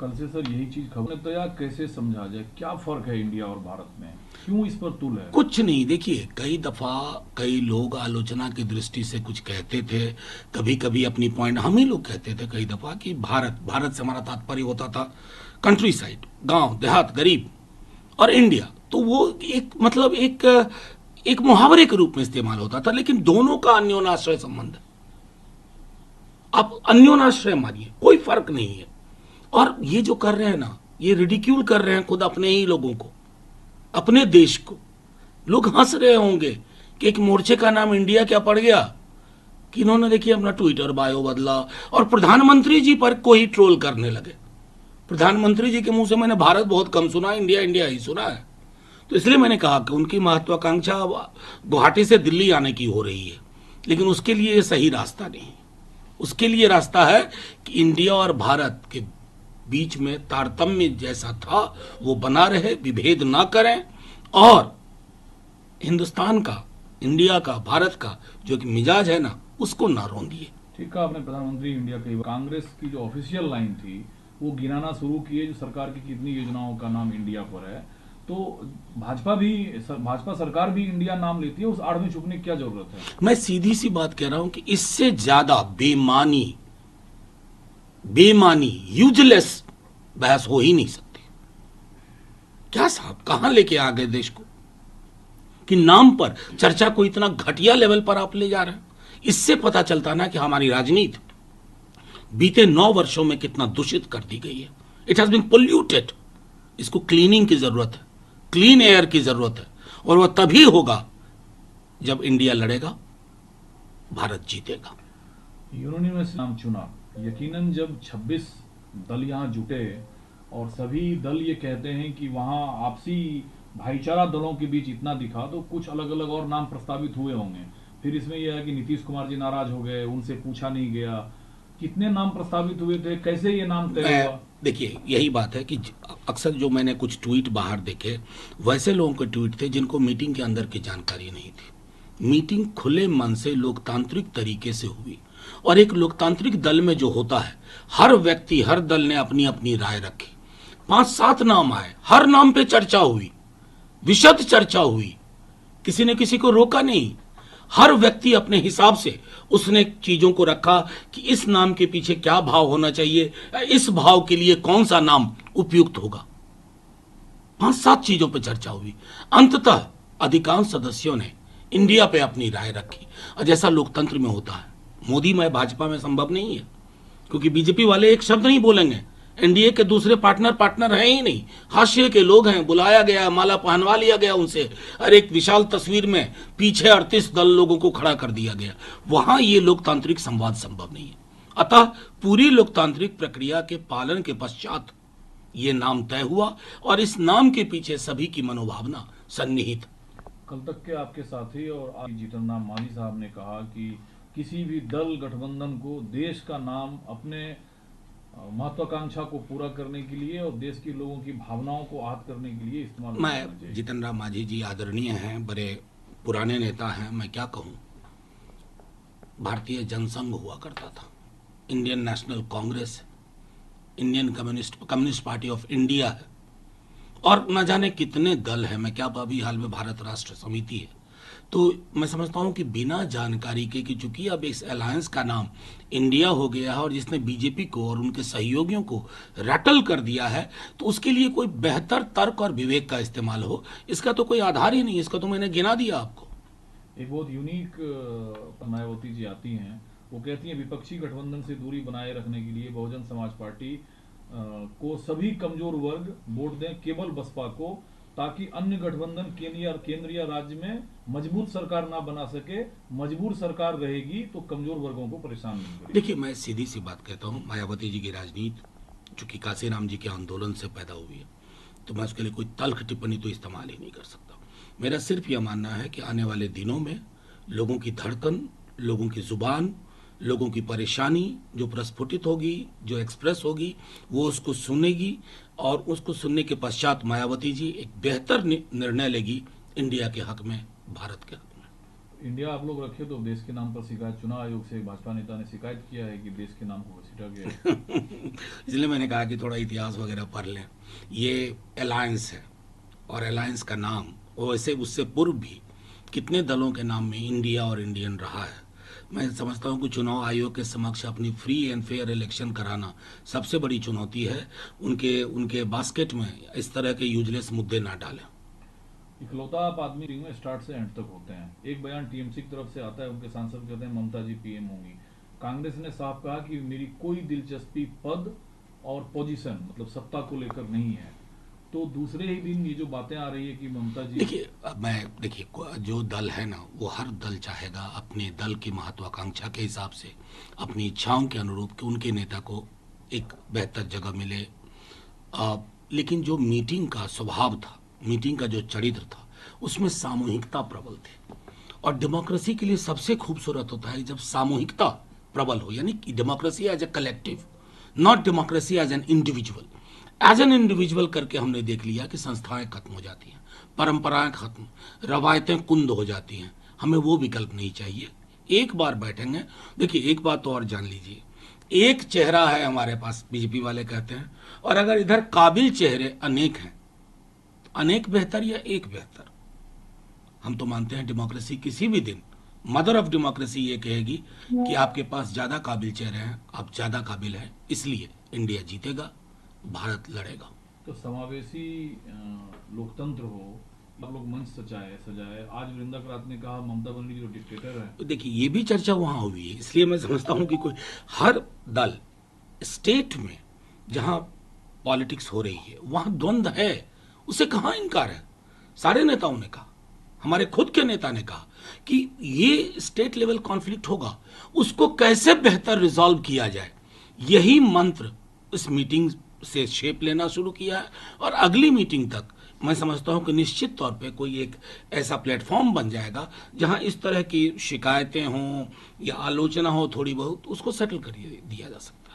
कल से सर यही चीज खबर तो यार कैसे समझा जाए, क्या फर्क है इंडिया और भारत में, क्यों इस पर तुल है? कुछ नहीं, देखिए कई दफा कई लोग आलोचना की दृष्टि से कुछ कहते थे, कभी कभी अपनी पॉइंट हम ही लोग कहते थे कई दफा कि भारत भारत से हमारा तात्पर्य होता था कंट्री साइड, गांव देहात, गरीब। और इंडिया तो वो एक मतलब एक मुहावरे के रूप में इस्तेमाल होता था, लेकिन दोनों का अन्योनाश्रय संबंध है। आप अन्योनाश्रय मानिए, कोई फर्क नहीं है। और ये जो कर रहे हैं ना, ये रिडिक्यूल कर रहे हैं खुद अपने ही लोगों को, अपने देश को। लोग हंस रहे होंगे कि एक मोर्चे का नाम इंडिया क्या पड़ गया, कि इन्होंने देखिए अपना ट्विटर बायो बदला और प्रधानमंत्री जी पर को ही ट्रोल करने लगे। प्रधानमंत्री जी के मुंह से मैंने भारत बहुत कम सुना, इंडिया इंडिया ही सुना है। तो इसलिए मैंने कहा कि उनकी महत्वाकांक्षा गुवाहाटी से दिल्ली आने की हो रही है, लेकिन उसके लिए ये सही रास्ता नहीं। उसके लिए रास्ता है कि इंडिया और भारत के बीच में तारतम्य जैसा था वो बना रहे, विभेद ना करें, और हिंदुस्तान का, इंडिया का, भारत का जो कि मिजाज है ना, उसको ना रोंदिए। ठीक है, आपने प्रधानमंत्री इंडिया कही। कांग्रेस की जो ऑफिशियल लाइन थी वो गिनाना शुरू किए जो सरकार की कितनी योजनाओं का नाम इंडिया पर है। तो भाजपा सरकार भी इंडिया नाम लेती है, उस आड़ में छुपने की क्या जरूरत है? मैं सीधी सी बात कह रहा हूं कि इससे ज्यादा बेमानी बेमानी यूजलेस बहस हो ही नहीं सकती। क्या साहब, कहां लेके आ गए देश को कि नाम पर चर्चा को इतना घटिया लेवल पर आप ले जा रहे हैं। इससे पता चलता ना कि हमारी राजनीति बीते 9 वर्षों में कितना दूषित कर दी गई है। It has been polluted. इसको क्लीनिंग की जरूरत है, क्लीन एयर की जरूरत है, और वह तभी होगा जब इंडिया लड़ेगा, भारत जीतेगा। यूनानी ने नाम चुना, यकीनन जब 26 दल यहाँ जुटे और सभी दल ये कहते हैं कि वहाँ आपसी भाईचारा दलों के बीच इतना दिखा, तो कुछ अलग अलग और नाम प्रस्तावित हुए होंगे। फिर इसमें यह है कि नीतीश कुमार जी नाराज हो गए, उनसे पूछा नहीं गया। कितने नाम प्रस्तावित हुए थे, कैसे ये नाम तय हुआ? देखिए यही बात है कि अक्सर जो मैंने कुछ ट्वीट बाहर देखे, वैसे लोगों के ट्वीट थे जिनको मीटिंग के अंदर की जानकारी नहीं थी। मीटिंग खुले मन से लोकतांत्रिक तरीके से हुई, और एक लोकतांत्रिक दल में जो होता है, हर व्यक्ति, हर दल ने अपनी अपनी राय रखी। 5-7 नाम आए, हर नाम पे चर्चा हुई, विशद चर्चा हुई, किसी ने किसी को रोका नहीं। हर व्यक्ति अपने हिसाब से उसने चीजों को रखा कि इस नाम के पीछे क्या भाव होना चाहिए, इस भाव के लिए कौन सा नाम उपयुक्त होगा। 5-7 चीजों पर चर्चा हुई। अंततः अधिकांश सदस्यों ने इंडिया पे अपनी राय रखी, और जैसा लोकतंत्र में होता है, मोदी में भाजपा में संभव नहीं है, क्योंकि बीजेपी वाले एक शब्द नहीं बोलेंगे। एनडीए के दूसरे पार्टनर हैं ही नहीं, हाशिए के लोग हैं, बुलाया गया, माला पहनवा लिया गया उनसे, और एक विशाल तस्वीर में पीछे 38 दल लोगों को खड़ा कर दिया गया। वहां ये लोकतांत्रिक संवाद संभव नहीं है। अतः पूरी लोकतांत्रिक प्रक्रिया के पालन के पश्चात ये नाम तय हुआ, और इस नाम के पीछे सभी की मनोभावना सन्निहित। कल तक के आपके साथी और आज जीतन राम मांझी साहब ने कहा कि किसी भी दल गठबंधन को देश का नाम अपने महत्वाकांक्षा को पूरा करने के लिए और देश के लोगों की भावनाओं को आहत करने के लिए इस्तेमाल करना चाहिए। जीतन राम मांझी जी आदरणीय हैं, बड़े पुराने नेता हैं। मैं क्या कहूं, भारतीय जनसंघ हुआ करता था, Indian national Congress, Indian communist party of India है, और न जाने कितने दल हैं। मैं क्या, अभी हाल में भारत राष्ट्र समिति है। तो मैं समझता हूं कि बिना जानकारी के, कि चूंकि अब इस अलायंस का नाम इंडिया हो गया है और जिसने बीजेपी को और उनके सहयोगियों को रटल कर दिया है, तो उसके लिए कोई बेहतर तर्क और विवेक का इस्तेमाल हो, इसका तो कोई आधार ही नहीं। इसका तो मैंने गिना दिया आपको। एक बहुत यूनिक मायावती जी आती हैं, वो कहती हैं विपक्षी गठबंधन से दूरी बनाए रखने के लिए बहुजन समाज पार्टी को सभी कमजोर वर्ग वोट दें, केवल बसपा को, ताकि अन्य गठबंधन केंद्रीय राज्य में मजबूत सरकार ना बना सके। मजबूर सरकार रहेगी तो कमजोर वर्गों को परेशान नहीं करेगी। देखिए मैं सीधी सी बात कहता हूँ, मायावती जी की राजनीति चूंकि काशीराम जी के आंदोलन से पैदा हुई है, तो मैं उसके लिए कोई तल्ख टिप्पणी तो इस्तेमाल ही नहीं कर सकता। मेरा सिर्फ यह मानना है कि आने वाले दिनों में लोगों की धड़कन, लोगों की जुबान, लोगों की परेशानी जो प्रस्फुटित होगी, जो एक्सप्रेस होगी, वो उसको सुनेगी, और उसको सुनने के पश्चात मायावती जी एक बेहतर निर्णय लेगी इंडिया के हक में, भारत के हक में। इंडिया आप लोग रखे तो देश के नाम पर शिकायत, चुनाव आयोग से भाजपा नेता ने शिकायत किया है कि देश के नाम को घसीटा गया है। इसलिए मैंने कहा कि थोड़ा इतिहास वगैरह पढ़ लें। ये अलायंस है, और अलायंस का नाम वैसे उससे पूर्व भी कितने दलों के नाम में इंडिया और इंडियन रहा है। मैं समझता हूं कि चुनाव आयोग के समक्ष अपनी फ्री एंड फेयर इलेक्शन कराना सबसे बड़ी चुनौती है। उनके उनके बास्केट में इस तरह के यूजलेस मुद्दे ना डालें। इकलौता आप आदमी रिंग में स्टार्ट से एंड तक होते हैं। एक बयान टीएमसी की तरफ से आता है, उनके सांसद कहते हैं ममता जी पीएम होंगी। कांग्रेस ने साफ कहा कि मेरी कोई दिलचस्पी पद और पोजीशन मतलब सत्ता को लेकर नहीं है। तो दूसरे ही दिन ये जो बातें आ रही है कि ममता जी देखिए, जो दल है ना, वो हर दल चाहेगा अपने दल की महत्वाकांक्षा के हिसाब से, अपनी इच्छाओं के अनुरूप कि उनके नेता को एक बेहतर जगह मिले। लेकिन जो मीटिंग का स्वभाव था, मीटिंग का जो चरित्र था, उसमें सामूहिकता प्रबल थी। और डेमोक्रेसी के लिए सबसे खूबसूरत होता है जब सामूहिकता प्रबल हो, यानी कि democracy as a collective, not democracy as an individual. As an individual करके हमने देख लिया कि संस्थाएं खत्म हो जाती हैं, परंपराएं खत्म, रवायतें कुंद हो जाती हैं। हमें वो विकल्प नहीं चाहिए। एक बार बैठेंगे। देखिए, एक बात तो और जान लीजिए, एक चेहरा है हमारे पास, बीजेपी वाले कहते हैं, और अगर इधर काबिल चेहरे अनेक हैं, अनेक बेहतर या एक बेहतर। हम तो मानते हैं डेमोक्रेसी किसी भी दिन, मदर ऑफ डेमोक्रेसी ये कहेगी कि आपके पास ज्यादा काबिल चेहरे हैं, आप ज्यादा काबिल हैं, इसलिए इंडिया जीतेगा, भारत लड़ेगा। तो समावेशी लोकतंत्र हो, आप लोग मंच सजाए। आज वृंदा करात ने कहा ममता बनर्जी जो डिक्टेटर है। तो देखिए, ये भी चर्चा वहां हुई है, इसलिए मैं समझता हूं कि कोई हर दल स्टेट में जहां पॉलिटिक्स हो रही है वहां द्वंद्व है, उसे कहां इनकार है। सारे नेताओं ने कहा, हमारे खुद के नेता ने कहा कि ये स्टेट लेवल कॉन्फ्लिक्ट होगा, उसको कैसे बेहतर रिजॉल्व किया जाए। यही मंत्र इस मीटिंग से शेप लेना शुरू किया है, और अगली मीटिंग तक मैं समझता हूं कि निश्चित तौर पे कोई एक ऐसा प्लेटफॉर्म बन जाएगा जहां इस तरह की शिकायतें हों या आलोचना हो थोड़ी बहुत, उसको सेटल कर दिया जा सकता है।